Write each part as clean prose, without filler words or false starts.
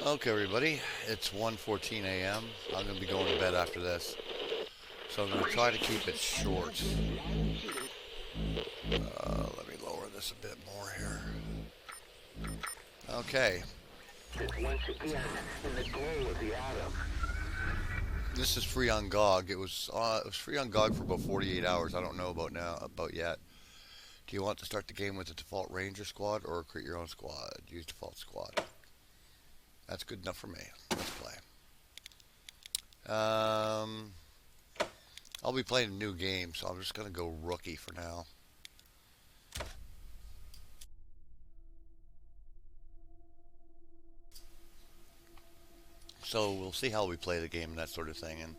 Okay, everybody, it's 1:14 a.m. I'm going to be going to bed after this, so I'm going to try to keep it short. Let me lower this a bit more here. Okay, Once again in the glow of the atom. this is free on GOG. It was free on GOG for about 48 hours. I don't know about yet. Do you want to start the game with the default Ranger squad or create your own squad? Use default squad. That's good enough for me. Let's play. Um, I'll be playing a new game, so I'm just going to go rookie for now. So we'll see how we play the game and that sort of thing. And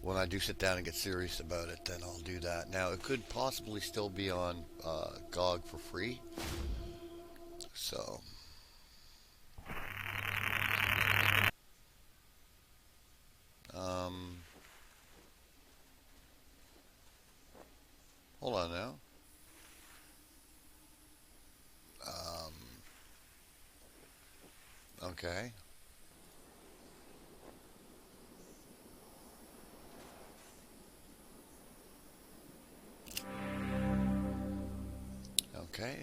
when I do sit down and get serious about it, then I'll do that. Now, it could possibly still be on GOG for free. So, um, hold on now. Um, okay. Okay,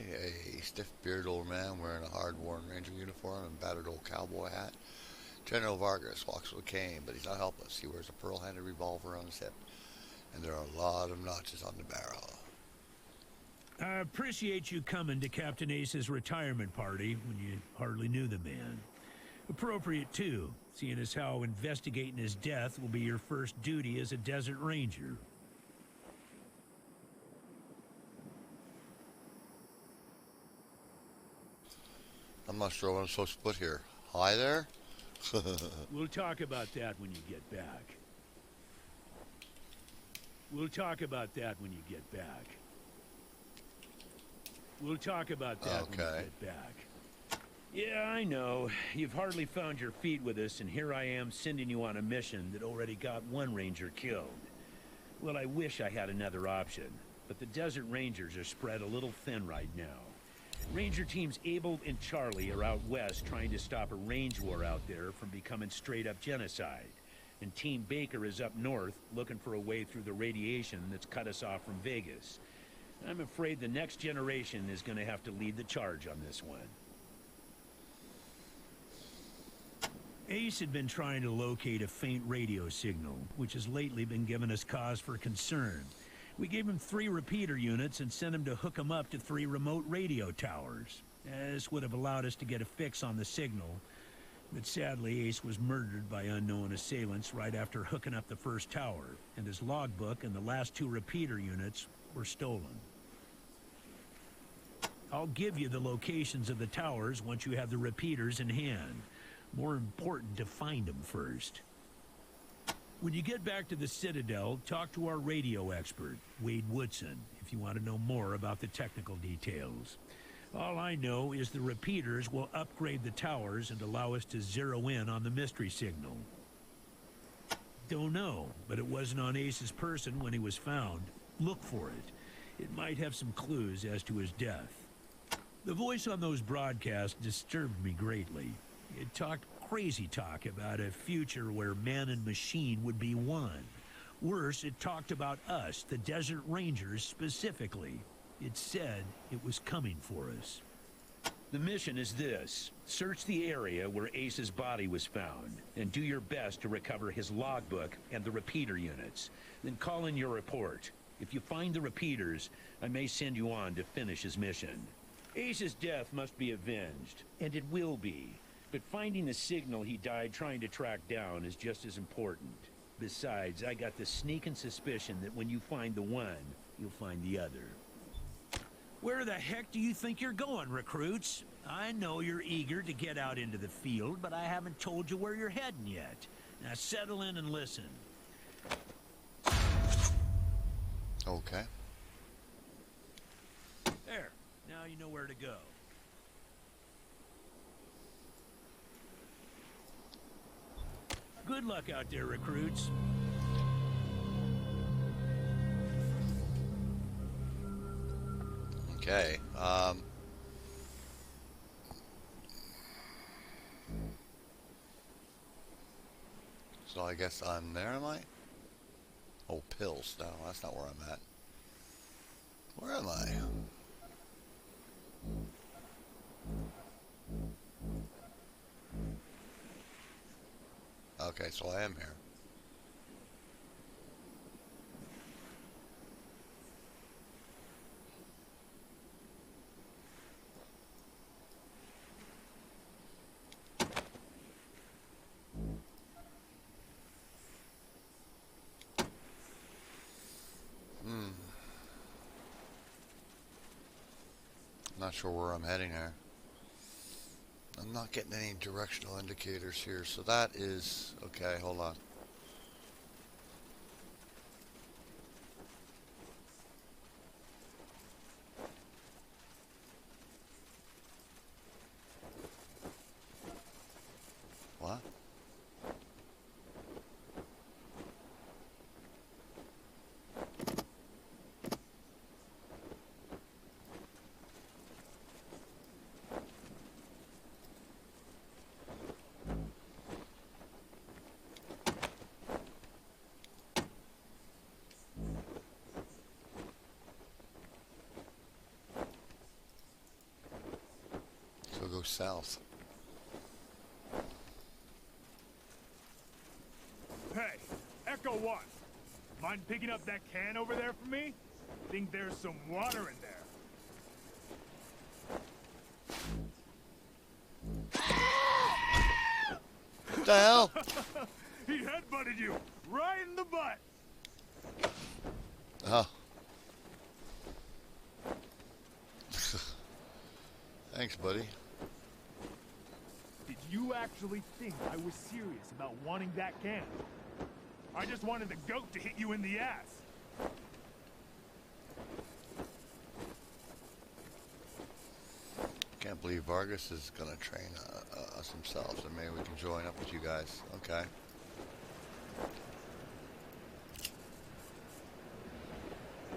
a stiff-bearded old man wearing a hard-worn ranger uniform and battered old cowboy hat. General Vargas walks with a cane, but he's not helpless. He wears a pearl-handled revolver on his hip, and there are a lot of notches on the barrel. I appreciate you coming to Captain Ace's retirement party when you hardly knew the man. Appropriate, too, seeing as how investigating his death will be your first duty as a desert ranger. I'm not sure what I'm supposed to put here. Hi there? We'll talk about that when you get back. We'll talk about that when you get back. We'll talk about that when you get back. Yeah, I know. You've hardly found your feet with us, and here I am sending you on a mission that already got one ranger killed. Well, I wish I had another option, but the Desert Rangers are spread a little thin right now. Ranger teams Abel and Charlie are out west trying to stop a range war out there from becoming straight-up genocide. And Team Baker is up north looking for a way through the radiation that's cut us off from Vegas. I'm afraid the next generation is going to have to lead the charge on this one. Ace had been trying to locate a faint radio signal, which has lately been giving us cause for concern. We gave him 3 repeater units and sent him to hook them up to 3 remote radio towers. This would have allowed us to get a fix on the signal, but sadly Ace was murdered by unknown assailants right after hooking up the first tower, and his logbook and the last 2 repeater units were stolen. I'll give you the locations of the towers once you have the repeaters in hand. More important to find them first. When you get back to the Citadel, talk to our radio expert, Wade Woodson, if you want to know more about the technical details. All I know is the repeaters will upgrade the towers and allow us to zero in on the mystery signal. Don't know, but it wasn't on Ace's person when he was found. Look for it. It might have some clues as to his death. The voice on those broadcasts disturbed me greatly. It talked crazy talk about a future where man and machine would be one. Worse, it talked about us, the Desert Rangers, specifically. It said it was coming for us. The mission is this. Search the area where Ace's body was found, and do your best to recover his logbook and the repeater units. Then call in your report. If you find the repeaters, I may send you on to finish his mission. Ace's death must be avenged, and it will be. But finding the signal he died trying to track down is just as important. Besides, I got the sneaking suspicion that when you find the one, you'll find the other. Where the heck do you think you're going, recruits? I know you're eager to get out into the field, but I haven't told you where you're heading yet. Now settle in and listen. Okay. There. Now you know where to go. Good luck out there, recruits. Okay. So I guess I'm there, am I? Oh, pills. No, that's not where I'm at. Where am I? Okay, so I am here. Hmm. Not sure where I'm heading here. I'm not getting any directional indicators here, so that is... Okay, hold on. What? So go south. Hey, Echo 1. Mind picking up that can over there for me? Think there's some water in there. What the hell? He headbutted you right in the butt. Oh. Thanks, buddy. Did you actually think I was serious about wanting that can? I just wanted the goat to hit you in the ass. Can't believe Vargas is gonna train us himself, so maybe we can join up with you guys. Okay.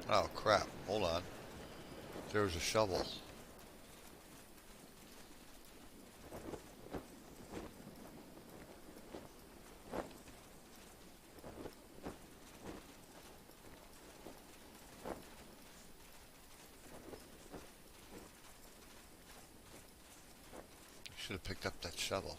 Oh crap! Hold on. There was a shovel. Should have picked up that shovel.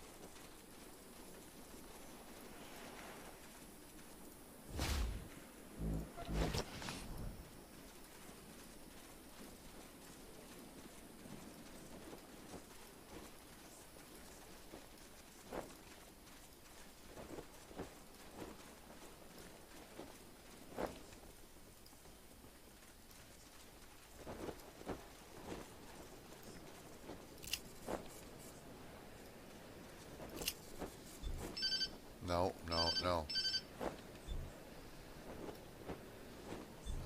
No, no, no.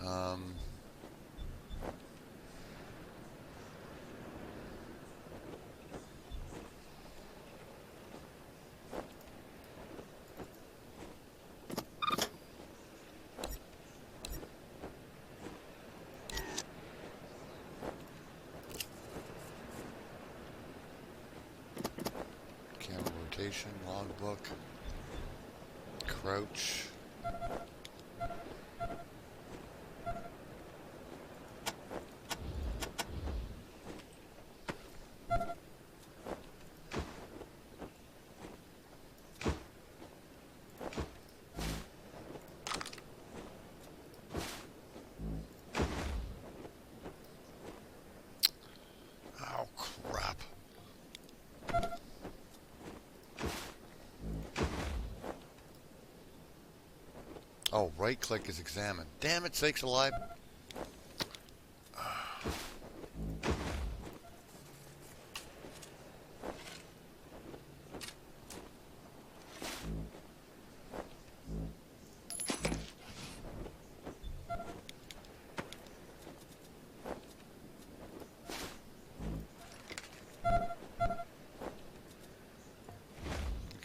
Um. Camera rotation, logbook, crouch. Oh crap. Oh, right click is examine. Damn it, sakes alive.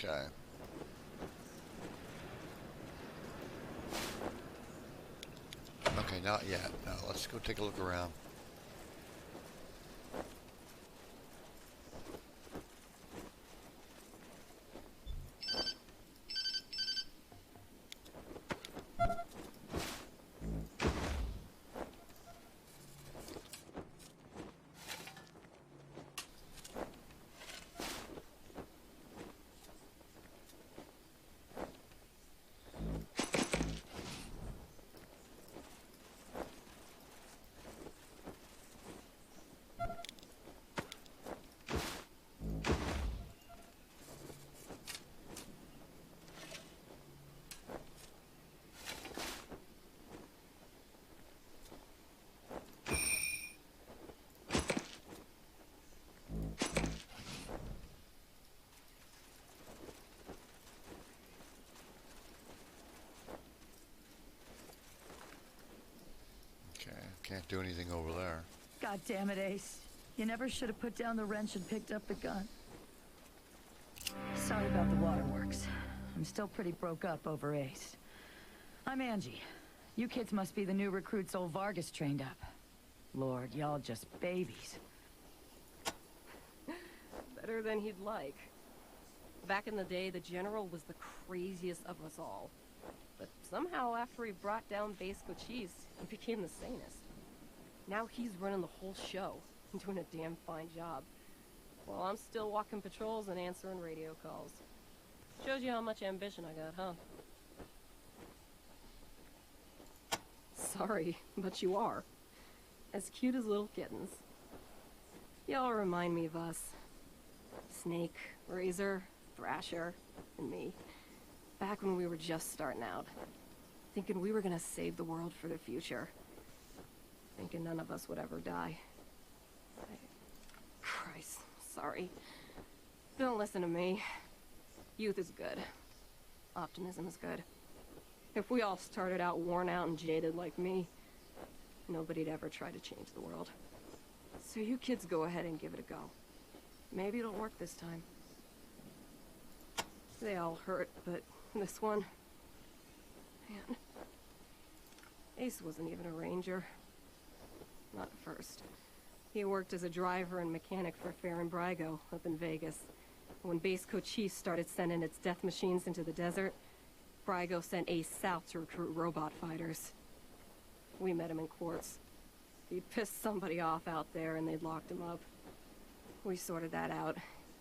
Okay. Okay, not yet. No, let's go take a look around. Can't do anything over there. God damn it, Ace. You never should have put down the wrench and picked up the gun. Sorry about the waterworks. I'm still pretty broke up over Ace. I'm Angie. You kids must be the new recruits old Vargas trained up. Lord, y'all just babies. Better than he'd like. Back in the day, the General was the craziest of us all. But somehow, after he brought down Base Cochise, he became the sanest. Now he's running the whole show, and doing a damn fine job. While I'm still walking patrols and answering radio calls. Shows you how much ambition I got, huh? Sorry, but you are. As cute as little kittens. Y'all remind me of us. Snake, Razor, Thrasher, and me. Back when we were just starting out. Thinking we were gonna save the world for the future. Thinking none of us would ever die. Christ, sorry. Don't listen to me. Youth is good. Optimism is good. If we all started out worn out and jaded like me, nobody'd ever try to change the world. So you kids go ahead and give it a go. Maybe it'll work this time. They all hurt, but this one... Man. Ace wasn't even a ranger. Not at first. He worked as a driver and mechanic for Farron Brygo up in Vegas. When Base Cochise started sending its death machines into the desert, Brygo sent Ace south to recruit robot fighters. We met him in Quartz. He'd pissed somebody off out there and they'd locked him up. We sorted that out,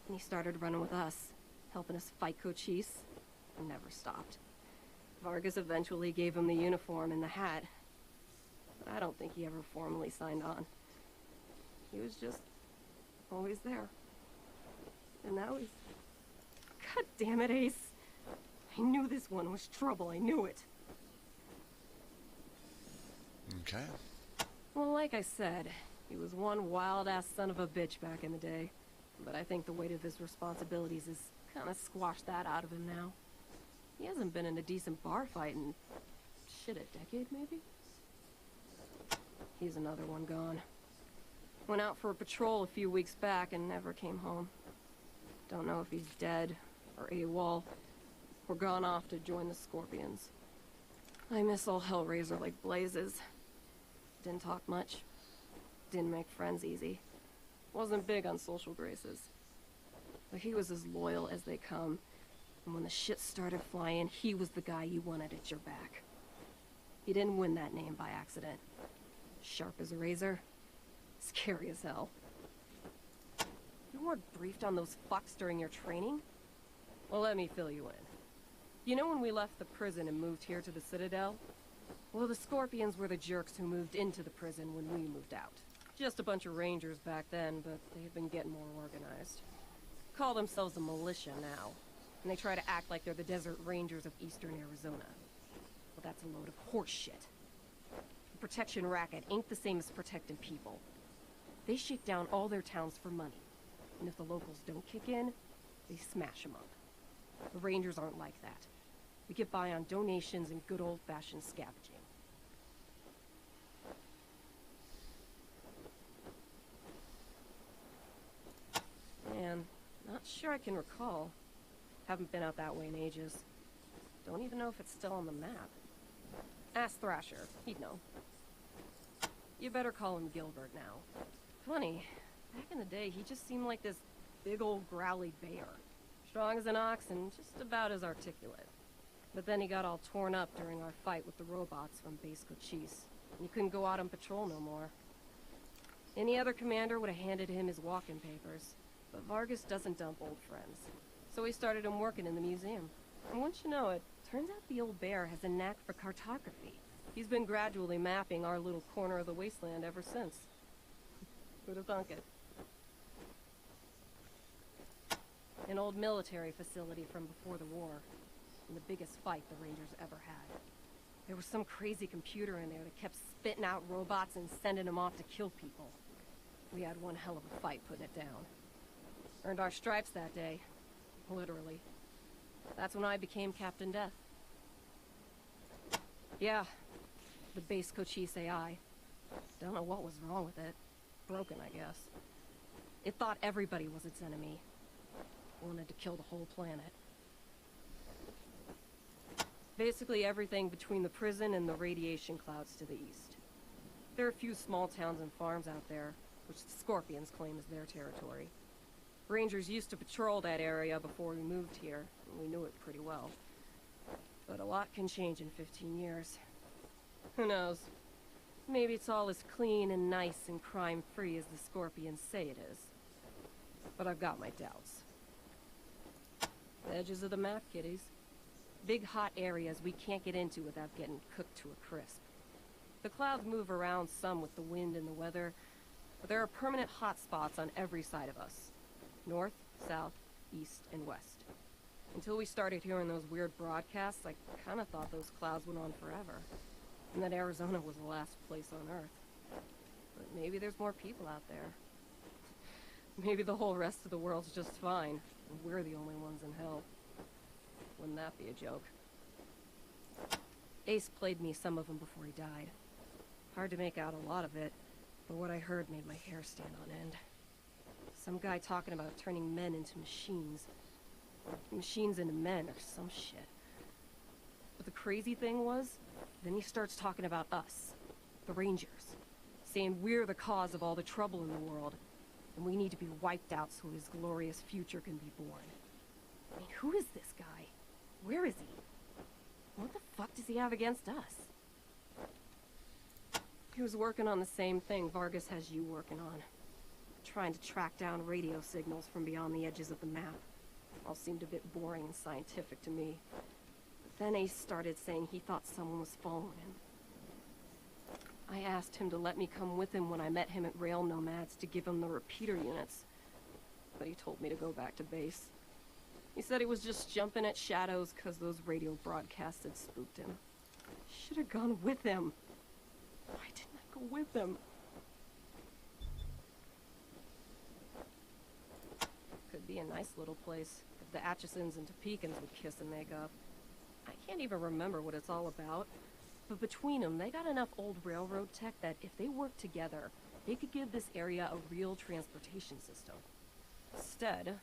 and he started running with us, helping us fight Cochise, and never stopped. Vargas eventually gave him the uniform and the hat, but I don't think he ever formally signed on. He was just always there. And now he's... God damn it, Ace. I knew this one was trouble, I knew it. Okay. Well, like I said, he was one wild-ass son of a bitch back in the day. But I think the weight of his responsibilities has kind of squashed that out of him now. He hasn't been in a decent bar fight in... shit, a decade, maybe? He's another one gone. Went out for a patrol a few weeks back and never came home. Don't know if he's dead, or AWOL, or gone off to join the Scorpions. I miss old Hellraiser like blazes. Didn't talk much. Didn't make friends easy. Wasn't big on social graces. But he was as loyal as they come. And when the shit started flying, he was the guy you wanted at your back. He didn't win that name by accident. Sharp as a razor. Scary as hell. You weren't briefed on those fucks during your training? Well, let me fill you in. You know when we left the prison and moved here to the Citadel? Well, the Scorpions were the jerks who moved into the prison when we moved out. Just a bunch of rangers back then, but they have been getting more organized. Call themselves a militia now, and they try to act like they're the Desert Rangers of eastern Arizona. Well, that's a load of horse shit. The protection racket ain't the same as protecting people. They shake down all their towns for money, and if the locals don't kick in, they smash them up. The Rangers aren't like that. We get by on donations and good old-fashioned scavenging. Man, not sure I can recall. Haven't been out that way in ages. Don't even know if it's still on the map. Ask Thrasher, he'd know. You better call him Gilbert now. Funny, back in the day he just seemed like this big old growly bear. Strong as an ox and just about as articulate. But then he got all torn up during our fight with the robots from Base Cochise. And he couldn't go out on patrol no more. Any other commander would have handed him his walking papers. But Vargas doesn't dump old friends. So he started him working in the museum. And once you know it, turns out the old bear has a knack for cartography. He's been gradually mapping our little corner of the wasteland ever since. Who'd have thunk it? An old military facility from before the war. And the biggest fight the Rangers ever had. There was some crazy computer in there that kept spitting out robots and sending them off to kill people. We had one hell of a fight putting it down. Earned our stripes that day. Literally. That's when I became Captain Death. Yeah. The Base Cochise AI. Don't know what was wrong with it. Broken, I guess. It thought everybody was its enemy. Wanted to kill the whole planet. Basically everything between the prison and the radiation clouds to the east. There are a few small towns and farms out there, which the Scorpions claim is their territory. Rangers used to patrol that area before we moved here, and we knew it pretty well. But a lot can change in 15 years. Who knows? Maybe it's all as clean and nice and crime-free as the Scorpions say it is. But I've got my doubts. The edges of the map, kiddies. Big hot areas we can't get into without getting cooked to a crisp. The clouds move around some with the wind and the weather, but there are permanent hot spots on every side of us. North, south, east, and west. Until we started hearing those weird broadcasts, I kinda thought those clouds went on forever. And that Arizona was the last place on Earth. But maybe there's more people out there. Maybe the whole rest of the world's just fine, and we're the only ones in hell. Wouldn't that be a joke? Ace played me some of them before he died. Hard to make out a lot of it, but what I heard made my hair stand on end. Some guy talking about turning men into machines. Or machines into men, or some shit. But the crazy thing was, then he starts talking about us, the Rangers, saying we're the cause of all the trouble in the world, and we need to be wiped out so his glorious future can be born. I mean, who is this guy? Where is he? What the fuck does he have against us? He was working on the same thing Vargas has you working on. Trying to track down radio signals from beyond the edges of the map. All seemed a bit boring and scientific to me. But then Ace started saying he thought someone was following him. I asked him to let me come with him when I met him at Rail Nomads to give him the repeater units. But he told me to go back to base. He said he was just jumping at shadows because those radio broadcasts had spooked him. I should have gone with him. Why didn't I go with him? Could be a nice little place if the Atchisons and Topekans would kiss and make up. I can't even remember what it's all about, but between them, they got enough old railroad tech that if they worked together, they could give this area a real transportation system. Instead,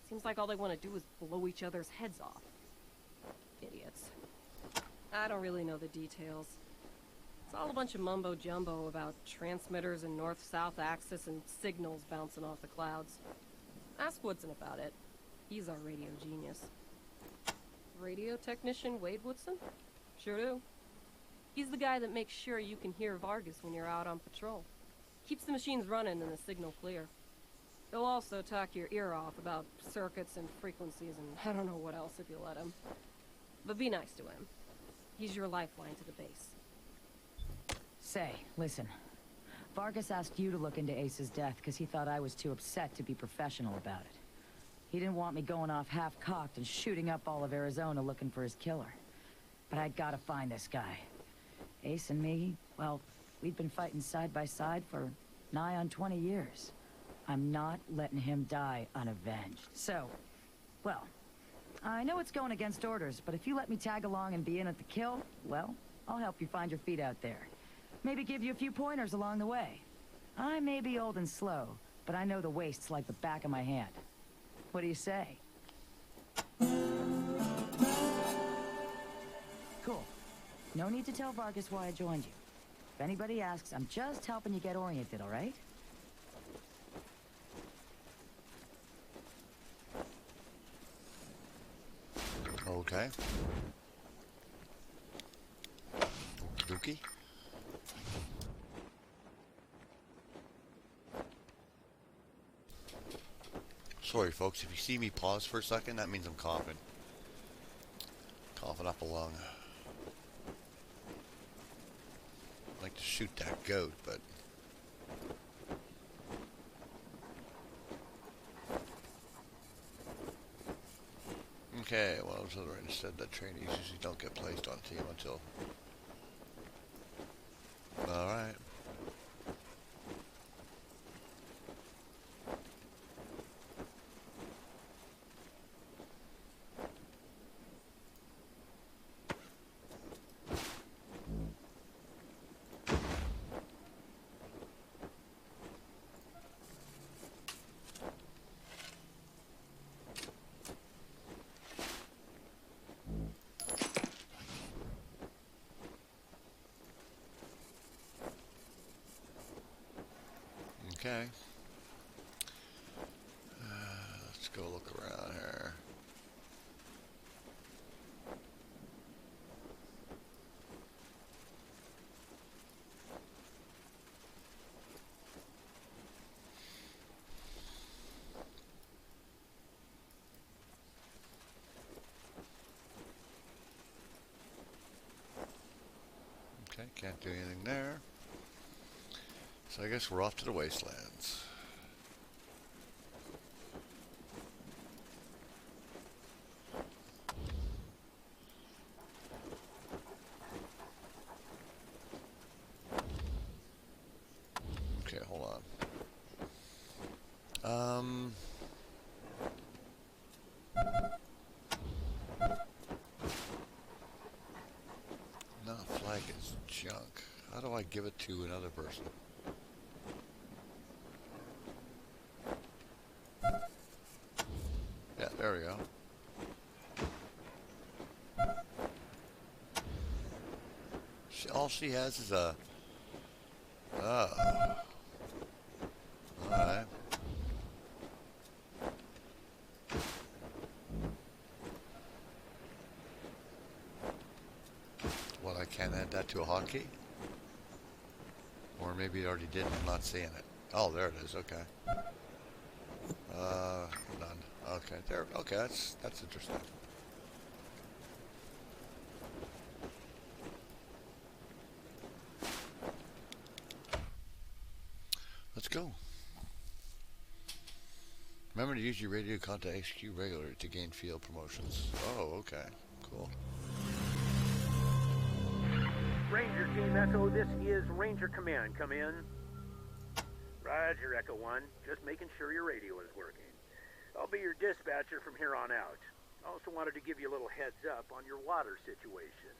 seems like all they want to do is blow each other's heads off. Idiots. I don't really know the details. It's all a bunch of mumbo-jumbo about transmitters and north-south axis and signals bouncing off the clouds. Ask Woodson about it. He's our radio genius. Radio technician Wade Woodson? Sure do. He's the guy that makes sure you can hear Vargas when you're out on patrol. Keeps the machines running and the signal clear. He'll also talk your ear off about circuits and frequencies and I don't know what else if you let him. But be nice to him. He's your lifeline to the base. Say, listen. Vargas asked you to look into Ace's death because he thought I was too upset to be professional about it. He didn't want me going off half-cocked and shooting up all of Arizona looking for his killer. But I'd gotta find this guy. Ace and me, well, we'd been fighting side by side for nigh on 20 years. I'm not letting him die unavenged. So, well, I know it's going against orders, but if you let me tag along and be in at the kill, well, I'll help you find your feet out there. Maybe give you a few pointers along the way. I may be old and slow, but I know the wastes like the back of my hand. What do you say? Cool. No need to tell Vargas why I joined you. If anybody asks, I'm just helping you get oriented, all right? Okay. Dookie. Sorry, folks. If you see me pause for a second, that means I'm coughing. Coughing up a lung. I'd like to shoot that goat, but... Okay, well, as I already said, that trainees usually don't get placed on team until... Alright. Okay. Let's go look around here. Okay, can't do anything there. So I guess we're off to the Wastelands. Okay, hold on. No, flag is junk. How do I give it to another person? Yeah, there we go. All she has is a... Oh. Alright. What, I can't add that to a hotkey? Or maybe it already did and I'm not seeing it. Oh, there it is, okay. None. Okay, there, okay, that's interesting. Let's go. Remember to use your radio contact HQ regularly to gain field promotions. Oh, okay. Cool. Ranger Team Echo, this is Ranger Command. Come in. Roger, Echo 1. Just making sure your radio is working. I'll be your dispatcher from here on out. I also wanted to give you a little heads up on your water situation.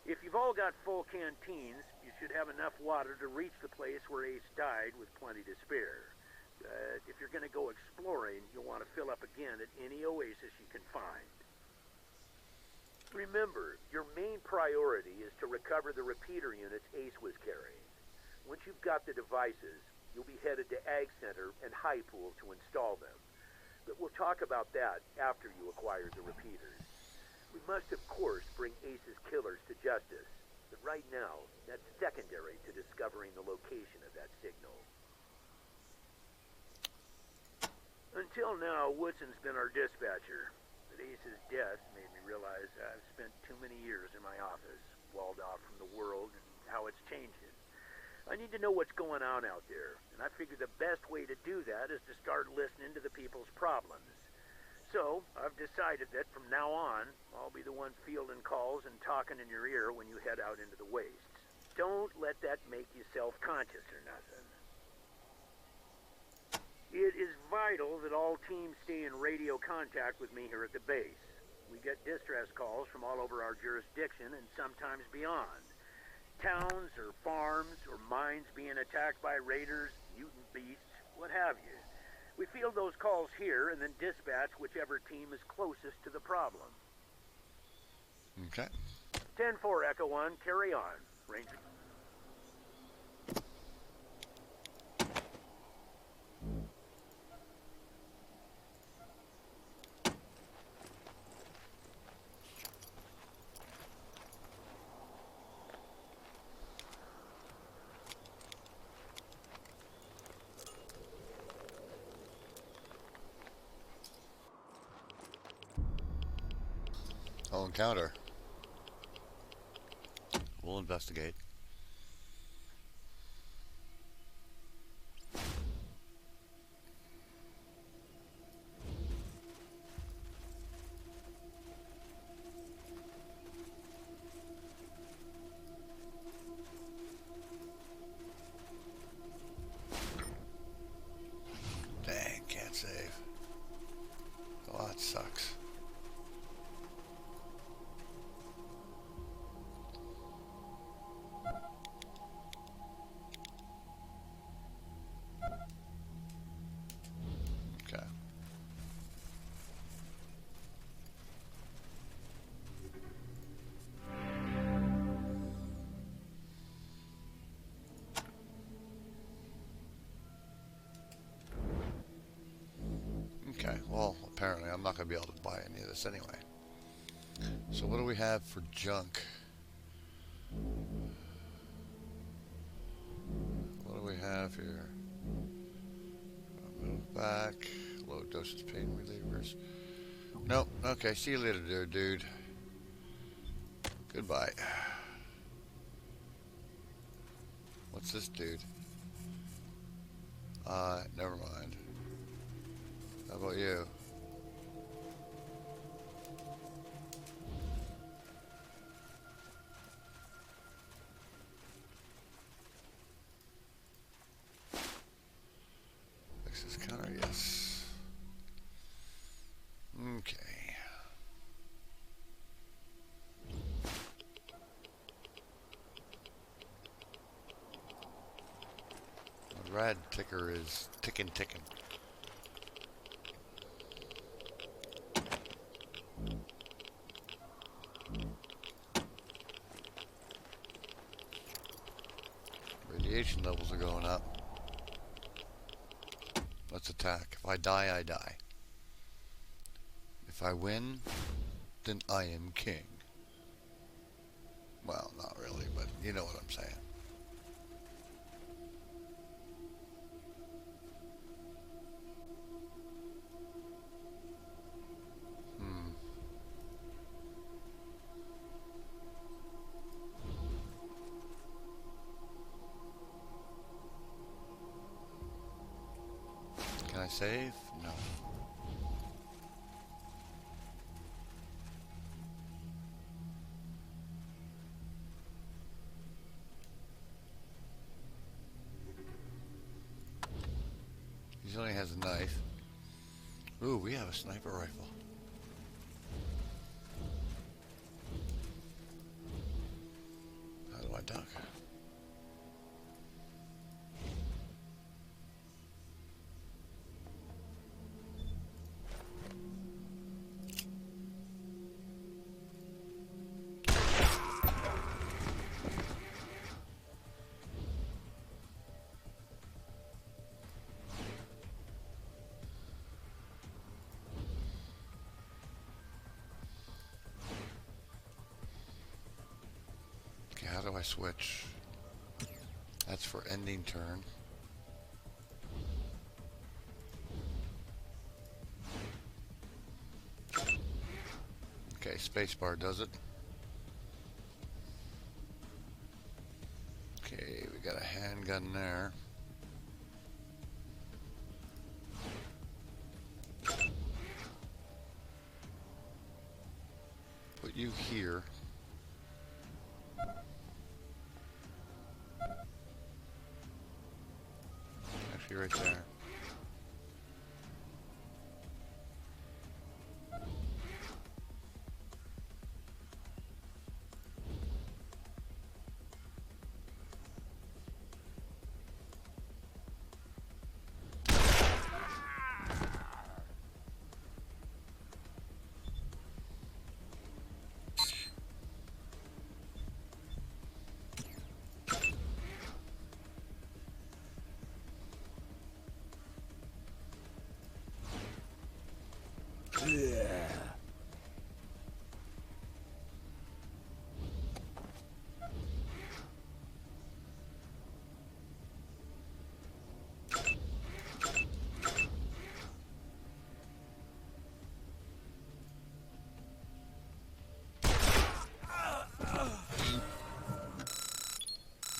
If you've all got full canteens, you should have enough water to reach the place where Ace died with plenty to spare. But if you're going to go exploring, you'll want to fill up again at any oasis you can find. Remember, your main priority is to recover the repeater units Ace was carrying. Once you've got the devices, you'll be headed to Ag Center and High Pool to install them. But we'll talk about that after you acquire the repeaters. We must, of course, bring Ace's killers to justice. But right now, that's secondary to discovering the location of that signal. Until now, Woodson's been our dispatcher. But Ace's death made me realize I've spent too many years in my office, walled off from the world and how it's changing. I need to know what's going on out there, and I figure the best way to do that is to start listening to the people's problems. So, I've decided that from now on, I'll be the one fielding calls and talking in your ear when you head out into the wastes. Don't let that make you self-conscious or nothing. It is vital that all teams stay in radio contact with me here at the base. We get distress calls from all over our jurisdiction and sometimes beyond. Towns or farms or mines being attacked by raiders, mutant beasts, what have you. We field those calls here and then dispatch whichever team is closest to the problem. Okay. 10-4, Echo 1, carry on. Ranger. I'll encounter. We'll investigate. Dang, can't save. Oh, that sucks. Well, apparently I'm not going to be able to buy any of this anyway. So what do we have for junk? What do we have here? Move back. Low dosage pain relievers. Nope. Okay, see you later there, dude. Goodbye. What's this dude? Never mind. How about you? Access counter, yes. Okay. The rad ticker is ticking. Radiation levels are going up. Let's attack. If I die, I die. If I win, then I am king. Well, not really, but you know what I'm saying. Can I save? No. He only has a knife. Ooh, we have a sniper rifle. How do I duck? Okay, how do I switch? That's for ending turn. Okay, spacebar does it. Okay, we got a handgun there. Put you here. Actually, right there.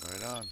Right on.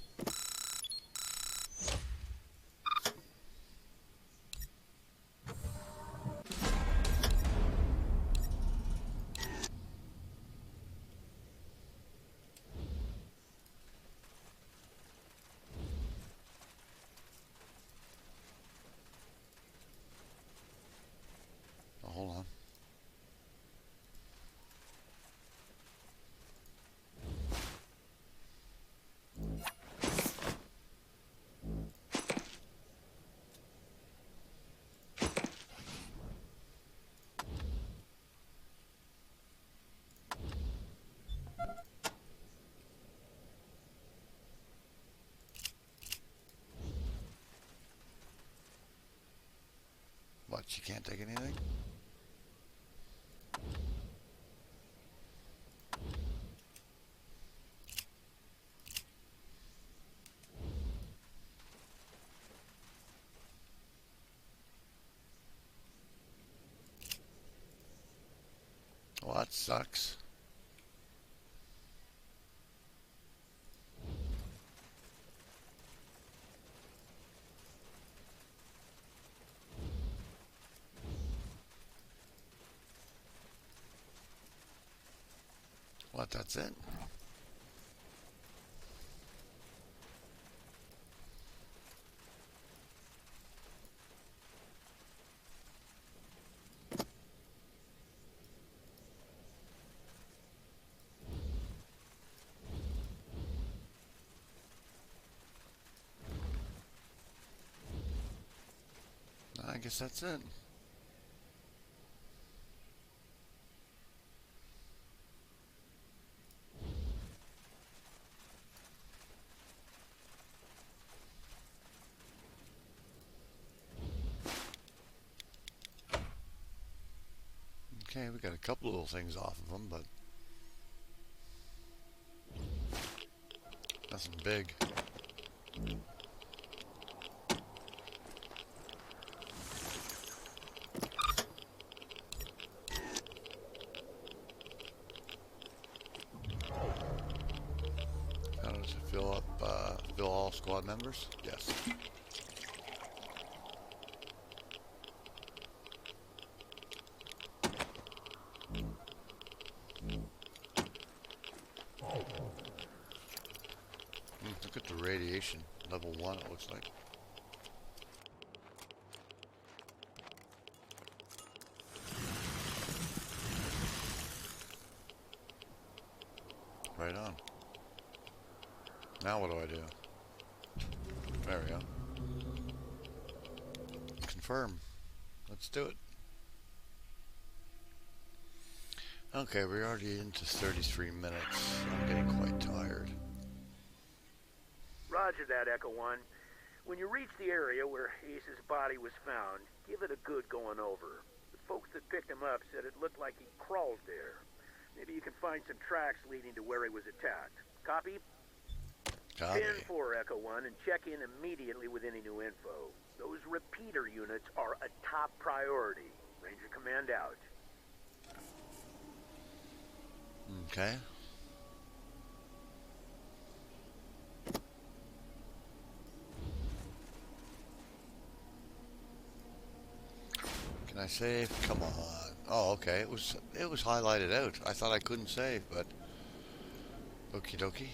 What? You can't take anything? Well, that sucks. What, that's it? I guess that's it. Okay, we got a couple little things off of them, but nothing big. How does it fill up, fill all squad members? Yes. Look at the radiation. Level 1, it looks like. Right on. Now what do I do? There we go. Confirm. Let's do it. Okay, we're already into 33 minutes. I'm getting quite tired. Roger that, Echo 1. When you reach the area where Ace's body was found, give it a good going over. The folks that picked him up said it looked like he crawled there. Maybe you can find some tracks leading to where he was attacked. Copy? Copy. 10-4, Echo 1, and check in immediately with any new info. Those repeater units are a top priority. Ranger Command out. Okay. Can I save? Come on. Oh, okay. It was highlighted out. I thought I couldn't save, but okie dokie.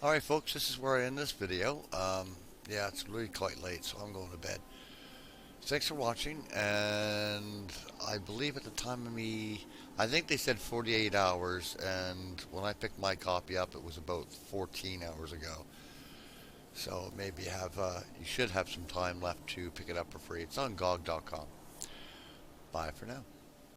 Alright folks, this is where I end this video. Yeah, it's really quite late, so I'm going to bed. Thanks for watching, and I believe at the time of me, I think they said 48 hours, and when I picked my copy up, it was about 14 hours ago. So maybe you should have some time left to pick it up for free. It's on GOG.com. Bye for now.